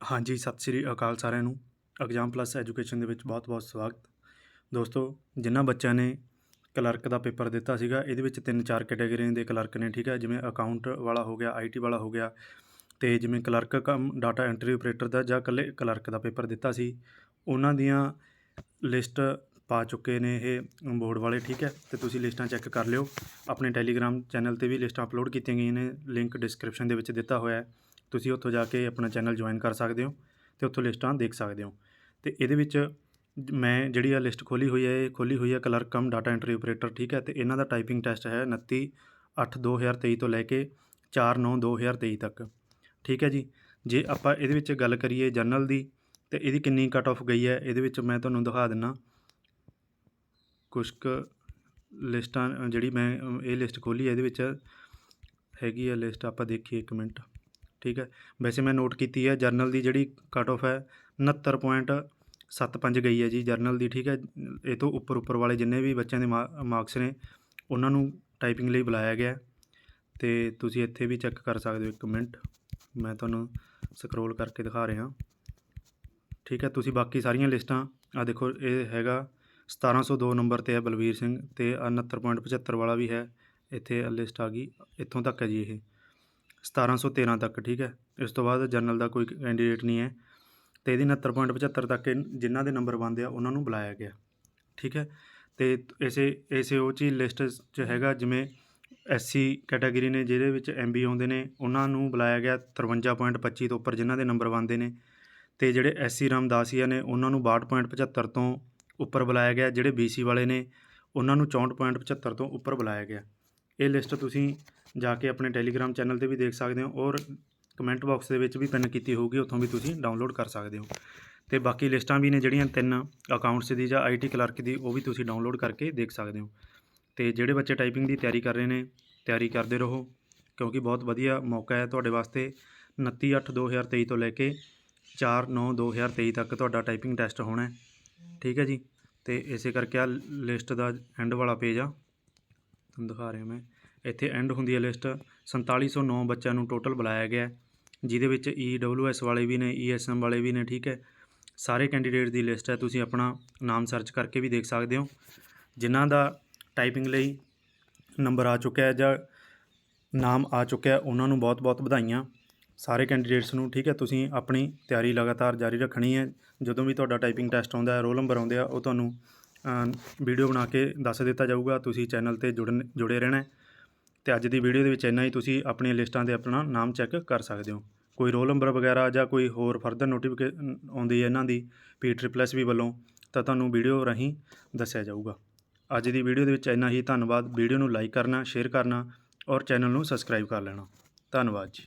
हाँ जी, सਤਿ ਸ਼੍ਰੀ ਅਕਾਲ ਸਾਰਿਆਂ ਨੂੰ। ਐਗਜ਼ਾਮ ਪਲੱਸ ਐਜੂਕੇਸ਼ਨ ਦੇ ਵਿੱਚ ਬਹੁਤ-ਬਹੁਤ ਸਵਾਗਤ। ਦੋਸਤੋ, ਜਿਨ੍ਹਾਂ ਬੱਚਿਆਂ ਨੇ ਕਲਰਕ ਦਾ ਪੇਪਰ ਦਿੱਤਾ ਸੀਗਾ, ਇਹਦੇ ਵਿੱਚ 3-4 ਕੈਟਾਗਰੀਆਂ ਦੇ ਕਲਰਕ ਨੇ, ਠੀਕ ਹੈ। ਜਿਵੇਂ ਅਕਾਊਂਟ ਵਾਲਾ ਹੋ ਗਿਆ, IT ਵਾਲਾ ਹੋ ਗਿਆ, ਅਤੇ ਜਿਵੇਂ ਕਲਰਕ ਕਮ ਡਾਟਾ ਐਂਟਰੀ ਆਪਰੇਟਰ ਦਾ ਜਾਂ ਇਕੱਲੇ ਕਲਰਕ ਦਾ ਪੇਪਰ ਦਿੱਤਾ ਸੀ, ਉਹਨਾਂ ਦੀਆਂ ਲਿਸਟ ਪਾ ਚੁੱਕੇ ਨੇ ਇਹ ਬੋਰਡ ਵਾਲੇ, ਠੀਕ ਹੈ। ਅਤੇ ਤੁਸੀਂ ਲਿਸਟਾਂ ਚੈੱਕ ਕਰ ਲਿਓ। ਆਪਣੇ ਟੈਲੀਗ੍ਰਾਮ ਚੈਨਲ 'ਤੇ ਵੀ ਲਿਸਟਾਂ ਅਪਲੋਡ ਕੀਤੀਆਂ ਗਈਆਂ ਨੇ, ਲਿੰਕ ਡਿਸਕ੍ਰਿਪਸ਼ਨ ਦੇ ਵਿੱਚ ਦਿੱਤਾ ਹੋਇਆ ਹੈ। ਤੁਸੀਂ ਉੱਥੋਂ ਜਾ ਕੇ ਆਪਣਾ ਚੈਨਲ ਜੁਆਇਨ ਕਰ ਸਕਦੇ ਹੋ ਅਤੇ ਉੱਥੋਂ ਲਿਸਟਾਂ ਦੇਖ ਸਕਦੇ ਹੋ। ਅਤੇ ਇਹਦੇ ਵਿੱਚ ਮੈਂ ਜਿਹੜੀ ਆ ਲਿਸਟ ਖੋਲ੍ਹੀ ਹੋਈ ਹੈ, ਇਹ ਖੋਲ੍ਹੀ ਹੋਈ ਹੈ ਕਲਰਕ ਕਮ ਡਾਟਾ ਐਂਟਰੀ ਆਪਰੇਟਰ, ਠੀਕ ਹੈ। ਅਤੇ ਇਹਨਾਂ ਦਾ ਟਾਈਪਿੰਗ ਟੈਸਟ ਹੈ 29/8/2023 ਤੋਂ ਲੈ ਕੇ 4/9/2023 ਤੱਕ, ਠੀਕ ਹੈ ਜੀ। ਜੇ ਆਪਾਂ ਇਹਦੇ ਵਿੱਚ ਗੱਲ ਕਰੀਏ ਜਨਰਲ ਦੀ, ਅਤੇ ਇਹਦੀ ਕਿੰਨੀ ਕੱਟ ਆਫ ਗਈ ਹੈ, ਇਹਦੇ ਵਿੱਚ ਮੈਂ ਤੁਹਾਨੂੰ ਦਿਖਾ ਦਿੰਦਾ ਕੁਛ ਕੁ ਲਿਸਟਾਂ। ਜਿਹੜੀ ਮੈਂ ਇਹ ਲਿਸਟ ਖੋਲ੍ਹੀ ਹੈ, ਇਹਦੇ ਵਿੱਚ ਹੈਗੀ ਆ ਲਿਸਟ, ਆਪਾਂ ਦੇਖੀਏ ਇੱਕ ਮਿੰਟ, ਠੀਕ ਹੈ। ਵੈਸੇ ਮੈਂ ਨੋਟ ਕੀਤੀ ਹੈ ਜਰਨਲ ਦੀ ਜਿਹੜੀ ਕੱਟ ਆਫ ਹੈ 69.75 ਗਈ ਹੈ ਜੀ ਜਰਨਲ ਦੀ, ਠੀਕ ਹੈ। ਇਹ ਤੋਂ ਉੱਪਰ ਵਾਲੇ ਜਿੰਨੇ ਵੀ ਬੱਚਿਆਂ ਦੇ ਮਾਰਕਸ ਨੇ, ਉਹਨਾਂ ਨੂੰ ਟਾਈਪਿੰਗ ਲਈ ਬੁਲਾਇਆ ਗਿਆ। ਅਤੇ ਤੁਸੀਂ ਇੱਥੇ ਵੀ ਚੈੱਕ ਕਰ ਸਕਦੇ ਹੋ, ਇੱਕ ਮਿੰਟ ਮੈਂ ਤੁਹਾਨੂੰ ਸਕਰੋਲ ਕਰਕੇ ਦਿਖਾ ਰਿਹਾ, ਠੀਕ ਹੈ। ਤੁਸੀਂ ਬਾਕੀ ਸਾਰੀਆਂ ਲਿਸਟਾਂ ਆ ਦੇਖੋ, ਇਹ ਹੈਗਾ 1702 ਨੰਬਰ 'ਤੇ ਹੈ ਬਲਵੀਰ ਸਿੰਘ, ਅਤੇ 69.75 ਵਾਲਾ ਵੀ ਹੈ, ਇੱਥੇ ਲਿਸਟ ਆ ਗਈ, ਇੱਥੋਂ ਤੱਕ ਹੈ ਜੀ ਇਹ 1713 ਤੱਕ, ਠੀਕ ਹੈ। ਇਸ ਤੋਂ ਬਾਅਦ ਜਨਰਲ ਦਾ ਕੋਈ ਕੈਂਡੀਡੇਟ ਨਹੀਂ ਹੈ, ਅਤੇ ਇਹਦੀ 69.75 ਤੱਕ ਜਿਨ੍ਹਾਂ ਦੇ ਨੰਬਰ ਬਣਦੇ ਆ ਉਹਨਾਂ ਨੂੰ ਬੁਲਾਇਆ ਗਿਆ, ਠੀਕ ਹੈ। ਅਤੇ ਇਸੇ ਉਹ 'ਚ ਹੀ ਲਿਸਟ 'ਚ ਹੈਗਾ, ਜਿਵੇਂ SC ਕੈਟਾਗਰੀ ਨੇ ਜਿਹਦੇ ਵਿੱਚ MB ਆਉਂਦੇ ਨੇ, ਉਹਨਾਂ ਨੂੰ ਬੁਲਾਇਆ ਗਿਆ 53.25 ਤੋਂ ਉੱਪਰ ਜਿਨ੍ਹਾਂ ਦੇ ਨੰਬਰ ਬਣਦੇ ਨੇ। ਅਤੇ ਜਿਹੜੇ SC ਰਾਮਦਾਸੀਆ ਨੇ, ਉਹਨਾਂ ਨੂੰ 62.75 ਤੋਂ ਉੱਪਰ ਬੁਲਾਇਆ ਗਿਆ। ਜਿਹੜੇ BC ਵਾਲੇ ਨੇ, ਉਹਨਾਂ ਨੂੰ 64.75 ਤੋਂ ਉੱਪਰ ਬੁਲਾਇਆ ਗਿਆ। ਇਹ ਲਿਸਟ ਤੁਸੀਂ ਜਾ ਕੇ ਆਪਣੇ ਟੈਲੀਗ੍ਰਾਮ ਚੈਨਲ 'ਤੇ ਵੀ ਦੇਖ ਸਕਦੇ ਹੋ, ਔਰ ਕਮੈਂਟ ਬਾਕਸ ਦੇ ਵਿੱਚ ਵੀ ਪਿੰਨ ਕੀਤੀ ਹੋਊਗੀ, ਉੱਥੋਂ ਵੀ ਤੁਸੀਂ ਡਾਊਨਲੋਡ ਕਰ ਸਕਦੇ ਹੋ। ਅਤੇ ਬਾਕੀ ਲਿਸਟਾਂ ਵੀ ਨੇ ਜਿਹੜੀਆਂ 3 ਅਕਾਊਂਟਸ ਦੀ ਜਾਂ IT ਕਲਰਕ ਦੀ, ਉਹ ਵੀ ਤੁਸੀਂ ਡਾਊਨਲੋਡ ਕਰਕੇ ਦੇਖ ਸਕਦੇ ਹੋ। ਅਤੇ ਜਿਹੜੇ ਬੱਚੇ ਟਾਈਪਿੰਗ ਦੀ ਤਿਆਰੀ ਕਰ ਰਹੇ ਨੇ, ਤਿਆਰੀ ਕਰਦੇ ਰਹੋ, ਕਿਉਂਕਿ ਬਹੁਤ ਵਧੀਆ ਮੌਕਾ ਹੈ ਤੁਹਾਡੇ ਵਾਸਤੇ। 29/8/2023 ਤੋਂ ਲੈ ਕੇ 4/9/2023 ਤੱਕ ਤੁਹਾਡਾ ਟਾਈਪਿੰਗ ਟੈਸਟ ਹੋਣਾ, ਠੀਕ ਹੈ ਜੀ। ਅਤੇ ਇਸੇ ਕਰਕੇ ਆ ਲਿਸਟ ਦਾ ਐਂਡ ਵਾਲਾ ਪੇਜ ਆ, ਤੁਹਾਨੂੰ ਦਿਖਾ ਰਿਹਾ ਮੈਂ, ਇੱਥੇ ਐਂਡ ਹੁੰਦੀ ਹੈ ਲਿਸਟ। 4709 ਬੱਚਿਆਂ ਨੂੰ ਟੋਟਲ ਬੁਲਾਇਆ ਗਿਆ, ਜਿਹਦੇ ਵਿੱਚ EWS ਵਾਲੇ ਵੀ ਨੇ, ESM ਵਾਲੇ ਵੀ ਨੇ, ਠੀਕ ਹੈ। ਸਾਰੇ ਕੈਂਡੀਡੇਟ ਦੀ ਲਿਸਟ ਹੈ, ਤੁਸੀਂ ਆਪਣਾ ਨਾਮ ਸਰਚ ਕਰਕੇ ਵੀ ਦੇਖ ਸਕਦੇ ਹੋ। ਜਿਨ੍ਹਾਂ ਦਾ ਟਾਈਪਿੰਗ ਲਈ ਨੰਬਰ ਆ ਚੁੱਕਿਆ ਹੈ ਜਾਂ ਨਾਮ ਆ ਚੁੱਕਿਆ, ਉਹਨਾਂ ਨੂੰ ਬਹੁਤ-ਬਹੁਤ ਵਧਾਈਆਂ ਸਾਰੇ ਕੈਂਡੀਡੇਟਸ ਨੂੰ, ਠੀਕ ਹੈ। ਤੁਸੀਂ ਆਪਣੀ ਤਿਆਰੀ ਲਗਾਤਾਰ ਜਾਰੀ ਰੱਖਣੀ ਹੈ। ਜਦੋਂ ਵੀ ਤੁਹਾਡਾ ਟਾਈਪਿੰਗ ਟੈਸਟ ਆਉਂਦਾ ਹੈ, ਰੋਲ ਨੰਬਰ ਆਉਂਦੇ ਆ, ਉਹ ਤੁਹਾਨੂੰ ਵੀਡੀਓ ਬਣਾ ਕੇ ਦੱਸ ਦਿੱਤਾ ਜਾਊਗਾ। ਤੁਸੀਂ ਚੈਨਲ 'ਤੇ ਜੁੜੇ ਰਹਿਣਾ। ਅਤੇ ਅੱਜ ਦੀ ਵੀਡੀਓ ਦੇ ਵਿੱਚ ਇੰਨਾ ਹੀ। ਤੁਸੀਂ ਆਪਣੀਆਂ ਲਿਸਟਾਂ 'ਤੇ ਆਪਣਾ ਨਾਮ ਚੈੱਕ ਕਰ ਸਕਦੇ ਹੋ। ਕੋਈ ਰੋਲ ਨੰਬਰ ਵਗੈਰਾ ਜਾਂ ਕੋਈ ਹੋਰ ਫਰਦਰ ਨੋਟੀਫਿਕੇਸ਼ਨ ਆਉਂਦੀ ਹੈ ਇਹਨਾਂ ਦੀ PSSB ਵੱਲੋਂ, ਤਾਂ ਤੁਹਾਨੂੰ ਵੀਡੀਓ ਰਾਹੀਂ ਦੱਸਿਆ ਜਾਊਗਾ। ਅੱਜ ਦੀ ਵੀਡੀਓ ਦੇ ਵਿੱਚ ਇੰਨਾ ਹੀ। ਧੰਨਵਾਦ। ਵੀਡੀਓ ਨੂੰ ਲਾਈਕ ਕਰਨਾ, ਸ਼ੇਅਰ ਕਰਨਾ, ਔਰ ਚੈਨਲ ਨੂੰ ਸਬਸਕ੍ਰਾਈਬ ਕਰ ਲੈਣਾ। ਧੰਨਵਾਦ ਜੀ।